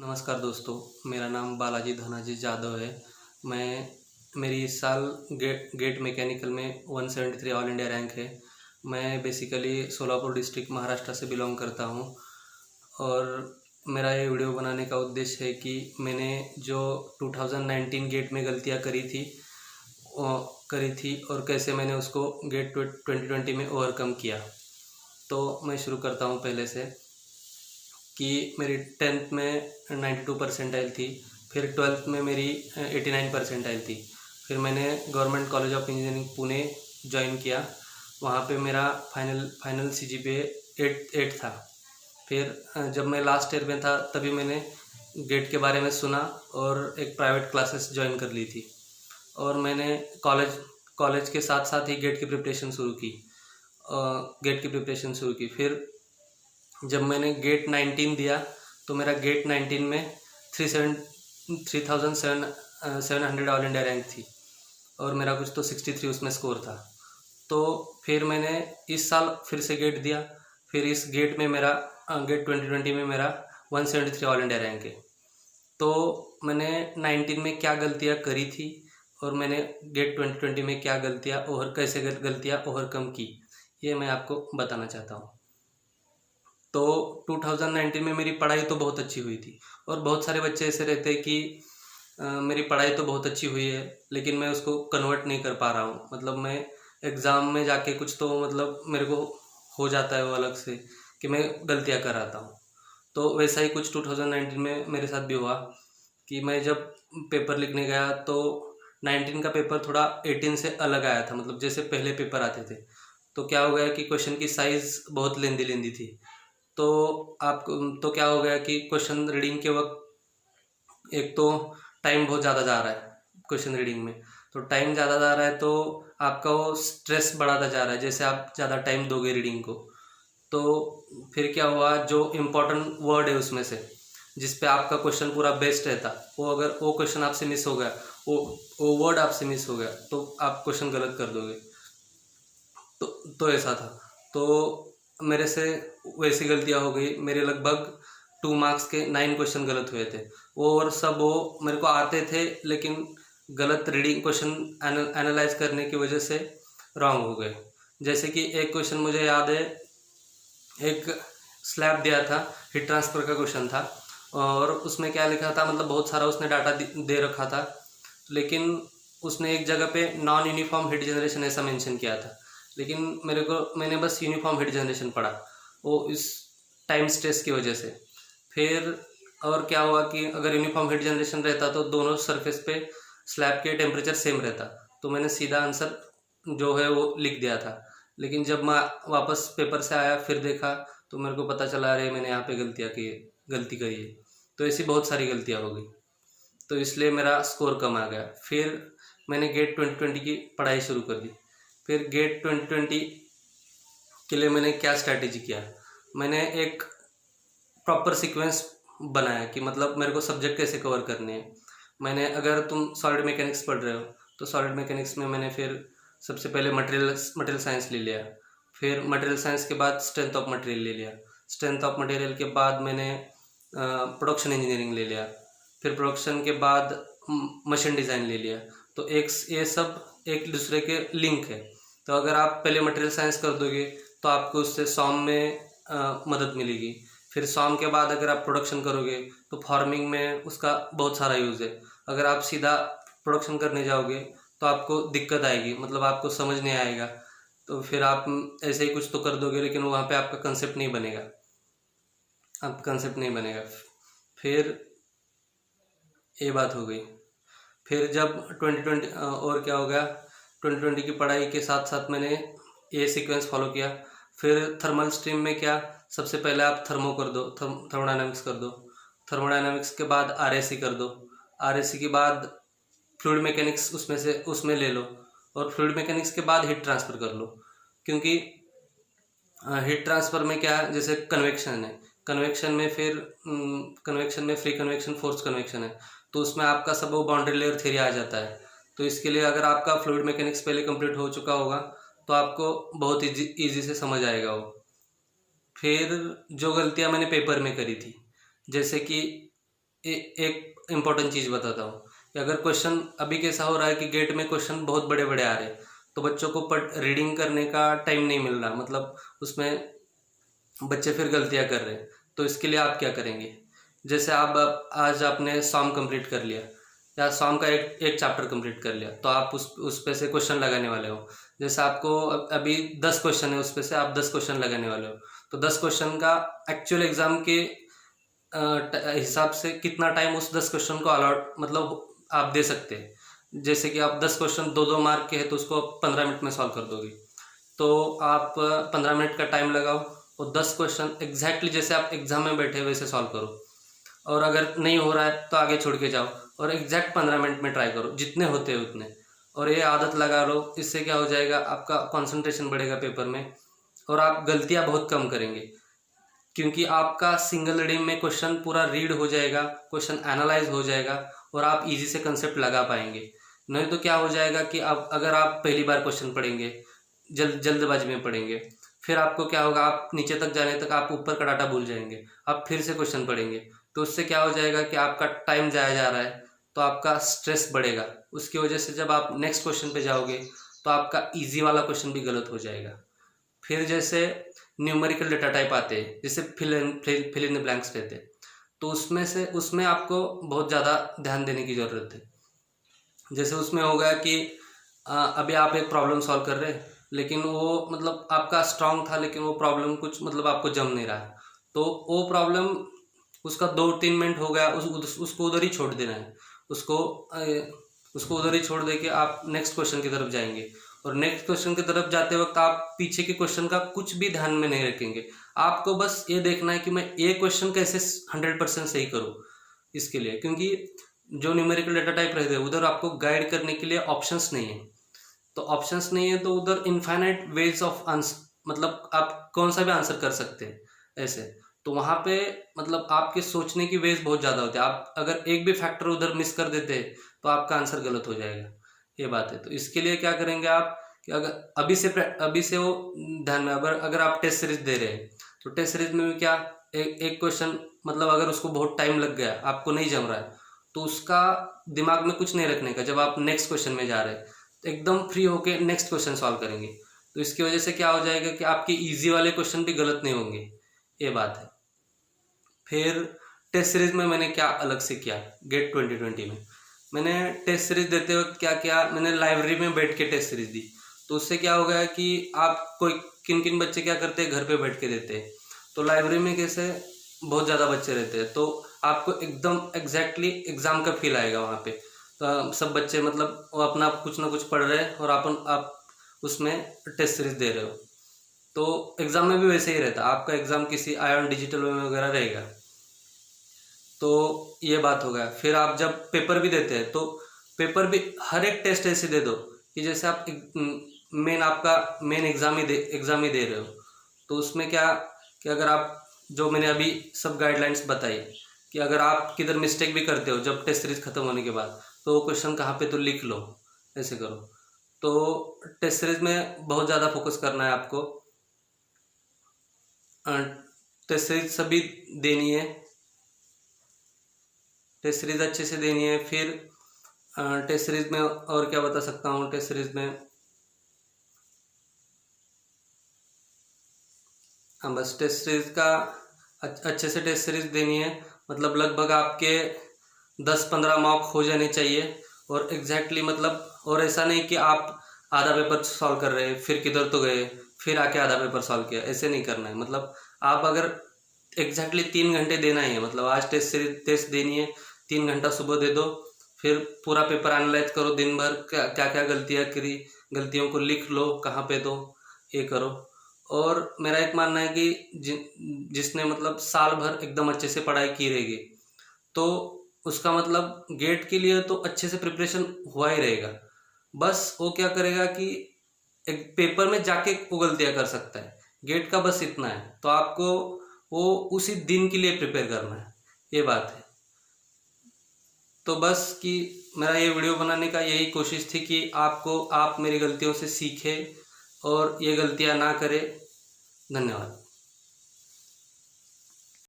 नमस्कार दोस्तों, मेरा नाम बालाजी धनाजी जादव है। मेरी इस साल गेट मैकेनिकल में 173 ऑल इंडिया रैंक है। मैं बेसिकली सोलापुर डिस्ट्रिक्ट महाराष्ट्र से बिलोंग करता हूँ और मेरा ये वीडियो बनाने का उद्देश्य है कि मैंने जो 2019 गेट में गलतियाँ करी थी और कैसे मैंने उसको गेट 2020 में ओवरकम किया। तो मैं शुरू करता हूँ पहले से कि मेरी 10th में 92 परसेंटाइल थी, फिर 12th में मेरी 89 परसेंटाइल थी। फिर मैंने government college of engineering Pune join किया। वहाँ पे मेरा फाइनल CGPA 8 था। फिर जब मैं लास्ट ईयर में था तभी मैंने गेट के बारे में सुना और एक प्राइवेट क्लासेस ज्वाइन कर ली थी और मैंने कॉलेज के साथ साथ ही गेट की प्रिपरेशन शुरू की। फिर जब मैंने गेट 19 दिया तो मेरा गेट 19 में 3700 ऑल इंडिया रैंक थी और मेरा कुछ तो 63 उसमें स्कोर था। तो फिर मैंने इस साल फिर से गेट दिया। फिर इस गेट में मेरा गेट 2020 में मेरा 173 ऑल इंडिया रैंक है। तो मैंने 19 में क्या गलतियाँ करी थी और मैंने गेट 2020 में क्या गलतियाँ ओवरकम की, ये मैं आपको बताना चाहता हूँ। तो 2019 में मेरी पढ़ाई तो बहुत अच्छी हुई थी और बहुत सारे बच्चे ऐसे रहते हैं कि मेरी पढ़ाई तो बहुत अच्छी हुई है लेकिन मैं उसको कन्वर्ट नहीं कर पा रहा हूँ। मतलब मैं एग्ज़ाम में जाके कुछ तो मतलब मेरे को हो जाता है वो अलग से कि मैं गलतियाँ कर आता हूँ। तो वैसा ही कुछ 2019 में मेरे साथ भी हुआ कि मैं जब पेपर लिखने गया तो 19 का पेपर थोड़ा 18 से अलग आया था। मतलब जैसे पहले पेपर आते थे तो क्या हो गया कि क्वेश्चन की साइज़ बहुत लेंदी थी। तो क्या हो गया कि क्वेश्चन रीडिंग के वक्त एक तो टाइम बहुत ज़्यादा जा रहा है क्वेश्चन रीडिंग में। तो टाइम ज़्यादा जा रहा है तो आपका वो स्ट्रेस बढ़ाता जा रहा है जैसे आप ज़्यादा टाइम दोगे रीडिंग को। तो फिर क्या हुआ, जो इम्पोर्टेंट वर्ड है उसमें से जिस पे आपका क्वेश्चन पूरा बेस्ड रहता, वो अगर वो क्वेश्चन आपसे मिस हो गया, वो वर्ड आपसे मिस हो गया तो आप क्वेश्चन गलत कर दोगे। तो ऐसा था। तो मेरे से वैसी गलतियाँ हो गई। मेरे लगभग 2 मार्क्स के 9 क्वेश्चन गलत हुए थे। वो मेरे को आते थे लेकिन गलत रीडिंग क्वेश्चन एनालाइज करने की वजह से रॉन्ग हो गए। जैसे कि एक क्वेश्चन मुझे याद है, एक स्लैब दिया था, हीट ट्रांसफ़र का क्वेश्चन था और उसमें क्या लिखा था, मतलब बहुत सारा उसने डाटा दे रखा था लेकिन उसने एक जगह पे नॉन यूनिफॉर्म हीट जनरेशन ऐसा मेंशन किया था। लेकिन मैंने बस यूनिफॉर्म हीट जनरेशन पढ़ा, वो इस टाइम स्ट्रेस की वजह से। फिर और क्या हुआ कि अगर यूनिफॉर्म हीट जनरेशन रहता तो दोनों सरफेस पे स्लैब के टेम्परेचर सेम रहता, तो मैंने सीधा आंसर जो है वो लिख दिया था। लेकिन जब मैं वापस पेपर से आया फिर देखा तो मेरे को पता चला, अरे मैंने यहाँ पे गलती करी है। तो ऐसी बहुत सारी गलतियाँ हो गई, तो इसलिए मेरा स्कोर कम आ गया। फिर मैंने गेट 2020 की पढ़ाई शुरू कर दी। फिर गेट 2020 के लिए मैंने क्या स्ट्रैटेजी किया, मैंने एक प्रॉपर सीक्वेंस बनाया कि मतलब मेरे को सब्जेक्ट कैसे कवर करने हैं। अगर तुम सॉलिड मैकेनिक्स पढ़ रहे हो तो सॉलिड मैकेनिक्स में मैंने फिर सबसे पहले मटेरियल साइंस ले लिया। फिर मटेरियल साइंस के बाद स्ट्रेंथ ऑफ मटेरियल ले लिया। स्ट्रेंथ ऑफ मटेरियल के बाद मैंने प्रोडक्शन इंजीनियरिंग ले लिया। फिर प्रोडक्शन के बाद मशीन डिज़ाइन ले लिया। तो ये सब एक दूसरे के लिंक है। तो अगर आप पहले मटेरियल साइंस कर दोगे तो आपको उससे सॉम में मदद मिलेगी। फिर सॉम के बाद अगर आप प्रोडक्शन करोगे तो फार्मिंग में उसका बहुत सारा यूज़ है। अगर आप सीधा प्रोडक्शन करने जाओगे तो आपको दिक्कत आएगी, मतलब आपको समझ नहीं आएगा। तो फिर आप ऐसे ही कुछ तो कर दोगे लेकिन वहाँ पे आपका कंसेप्ट नहीं बनेगा। फिर ये बात हो गई। फिर जब 2020 और क्या हो गया, 2020 की पढ़ाई के साथ साथ मैंने ये सीक्वेंस फॉलो किया। फिर थर्मल स्ट्रीम में क्या, सबसे पहले आप थर्मोडायनामिक्स कर दो। थर्मोडायनामिक्स के बाद RAC कर दो। RAC के बाद फ्लूइड मैकेनिक्स उसमें ले लो और फ्लूइड मैकेनिक्स के बाद हीट ट्रांसफ़र कर लो। क्योंकि हीट ट्रांसफ़र में क्या, जैसे कन्वेक्शन है, कन्वेक्शन में फ्री कन्वेक्शन, फोर्स कन्वेक्शन है, तो उसमें आपका सब वो बाउंड्री लेयर थ्योरी आ जाता है। तो इसके लिए अगर आपका फ्लूइड मैकेनिक्स पहले कंप्लीट हो चुका होगा तो आपको बहुत ईजी से समझ आएगा वो। फिर जो गलतियाँ मैंने पेपर में करी थी, जैसे कि एक इम्पोर्टेंट चीज़ बताता हूँ कि अगर क्वेश्चन अभी कैसा हो रहा है कि गेट में क्वेश्चन बहुत बड़े बड़े आ रहे हैं, तो बच्चों को रीडिंग करने का टाइम नहीं मिल रहा, मतलब उसमें बच्चे फिर गलतियाँ कर रहे हैं। तो इसके लिए आप क्या करेंगे, जैसे आप आज आपने सॉम कंप्लीट कर लिया या सॉम का एक चैप्टर कंप्लीट कर लिया, तो आप उस पे से क्वेश्चन लगाने वाले हो। जैसे आपको अभी 10 क्वेश्चन है, उस पे से आप 10 क्वेश्चन लगाने वाले हो, तो 10 क्वेश्चन का एक्चुअल एग्जाम के हिसाब से कितना टाइम उस 10 क्वेश्चन को अलॉट मतलब आप दे सकते हैं। जैसे कि आप 10 क्वेश्चन 2-2 मार्क के हैं, तो उसको 15 मिनट में सॉल्व कर दोगे, तो आप 15 मिनट का टाइम लगाओ और 10 क्वेश्चन एग्जैक्टली जैसे आप एग्जाम में बैठे वैसे सॉल्व करो। और अगर नहीं हो रहा है तो आगे छोड़ के जाओ और एग्जैक्ट 15 मिनट में ट्राई करो, जितने होते हैं उतने। और ये आदत लगा लो, इससे क्या हो जाएगा, आपका कंसंट्रेशन बढ़ेगा पेपर में और आप गलतियां बहुत कम करेंगे, क्योंकि आपका सिंगल रीडिंग में क्वेश्चन पूरा रीड हो जाएगा, क्वेश्चन एनालाइज हो जाएगा और आप इजी से कंसेप्ट लगा पाएंगे। नहीं तो क्या हो जाएगा कि आप अगर आप पहली बार क्वेश्चन पढ़ेंगे, जल्दबाजी में पढ़ेंगे, फिर आपको क्या होगा, आप नीचे तक जाने तक आप ऊपर का डाटा भूल जाएंगे, आप फिर से क्वेश्चन पढ़ेंगे, तो उससे क्या हो जाएगा कि आपका टाइम जाया जा रहा है, तो आपका स्ट्रेस बढ़ेगा। उसकी वजह से जब आप नेक्स्ट क्वेश्चन पे जाओगे तो आपका इजी वाला क्वेश्चन भी गलत हो जाएगा। फिर जैसे न्यूमेरिकल डेटा टाइप आते हैं, जैसे फिल इन द ब्लैंक्स रहते हैं, तो उसमें आपको बहुत ज़्यादा ध्यान देने की ज़रूरत है। जैसे उसमें होगा कि अभी आप एक प्रॉब्लम सॉल्व कर रहे हैं, लेकिन वो मतलब आपका स्ट्रांग था, लेकिन वो प्रॉब्लम कुछ मतलब आपको जम नहीं रहा, तो वो प्रॉब्लम उसका 2-3 मिनट हो गया, उसको उधर ही छोड़ देना है। उसको उधर ही छोड़ दे के आप नेक्स्ट क्वेश्चन की तरफ जाएंगे, और नेक्स्ट क्वेश्चन की तरफ जाते वक्त आप पीछे के क्वेश्चन का कुछ भी ध्यान में नहीं रखेंगे। आपको बस ये देखना है कि मैं ये क्वेश्चन कैसे 100% सही करूँ, इसके लिए, क्योंकि जो न्यूमेरिकल डेटा टाइप रहते हैं उधर आपको गाइड करने के लिए ऑप्शंस नहीं है। तो ऑप्शंस नहीं है तो उधर इनफाइनाइट वेज ऑफ आंसर, मतलब आप कौन सा भी आंसर कर सकते हैं ऐसे। तो वहाँ पे मतलब आपके सोचने की वेज बहुत ज़्यादा होती है। आप अगर एक भी फैक्टर उधर मिस कर देते हैं तो आपका आंसर गलत हो जाएगा, ये बात है। तो इसके लिए क्या करेंगे आप कि अगर अभी से वो ध्यान में, अगर आप टेस्ट सीरीज दे रहे हैं तो टेस्ट सीरीज में भी क्या, एक क्वेश्चन मतलब अगर उसको बहुत टाइम लग गया, आपको नहीं जम रहा है, तो उसका दिमाग में कुछ नहीं रखने का। जब आप नेक्स्ट क्वेश्चन में जा रहे हैं तो एकदम फ्री होके नेक्स्ट क्वेश्चन सॉल्व करेंगे, तो इसकी वजह से क्या हो जाएगा कि आपके ईजी वाले क्वेश्चन भी गलत नहीं होंगे, ये बात है। फिर टेस्ट सीरीज में मैंने क्या अलग से किया, गेट 2020 में मैंने टेस्ट सीरीज देते वक्त क्या किया, मैंने लाइब्रेरी में बैठ के टेस्ट सीरीज दी। तो उससे क्या हो गया कि आप कोई किन बच्चे क्या करते हैं, घर पे बैठ के देते हैं, तो लाइब्रेरी में कैसे बहुत ज़्यादा बच्चे रहते हैं, तो आपको एकदम एग्जैक्टली एग्ज़ाम का फील आएगा वहाँ पे। तो सब बच्चे मतलब वो अपना कुछ ना कुछ पढ़ रहे हैं और आप उसमें टेस्ट सीरीज दे रहे हो, तो एग्ज़ाम में भी वैसे ही रहता, आपका एग्ज़ाम किसी आयन डिजिटल में वगैरह रहेगा। तो ये बात हो गया। फिर आप जब पेपर भी देते हैं तो पेपर भी हर एक टेस्ट ऐसे दे दो कि जैसे आप आपका मेन एग्ज़ाम ही दे रहे हो। तो उसमें क्या कि अगर आप, जो मैंने अभी सब गाइडलाइंस बताई, कि अगर आप किधर मिस्टेक भी करते हो जब टेस्ट सीरीज ख़त्म होने के बाद, तो वो क्वेश्चन कहाँ पे तो लिख लो, ऐसे करो। तो टेस्ट सीरीज में बहुत ज़्यादा फोकस करना है आपको। टेस्ट सीरीज सभी देनी है, टेस्ट सीरीज अच्छे से देनी है। फिर टेस्ट सीरीज में और क्या बता सकता हूँ, टेस्ट सीरीज में हाँ बस टेस्ट सीरीज का अच्छे से टेस्ट सीरीज देनी है, मतलब लगभग आपके 10-15 मार्क हो जाने चाहिए। और एग्जैक्टली मतलब, और ऐसा नहीं कि आप आधा पेपर सॉल्व कर रहे हैं फिर किधर तो गए फिर आके आधा पेपर सॉल्व किया, ऐसे नहीं करना है। मतलब आप अगर एग्जैक्टली 3 घंटे देना ही है, मतलब आज टेस्ट देनी है, 3 घंटा सुबह दे दो, फिर पूरा पेपर एनालाइज करो, दिन भर क्या क्या गलतियाँ करी, गलतियों को लिख लो कहाँ पे, तो ये करो। और मेरा एक मानना है कि जिसने मतलब साल भर एकदम अच्छे से पढ़ाई की रहेगी, तो उसका मतलब गेट के लिए तो अच्छे से प्रिपरेशन हुआ ही रहेगा। बस वो क्या करेगा कि एक पेपर में जाके वो गलतियाँ कर सकता है, गेट का बस इतना है। तो आपको वो उसी दिन के लिए प्रिपेयर करना है, ये बात है। तो बस कि मेरा ये वीडियो बनाने का यही कोशिश थी कि आप मेरी गलतियों से सीखें और ये गलतियाँ ना करें। धन्यवाद।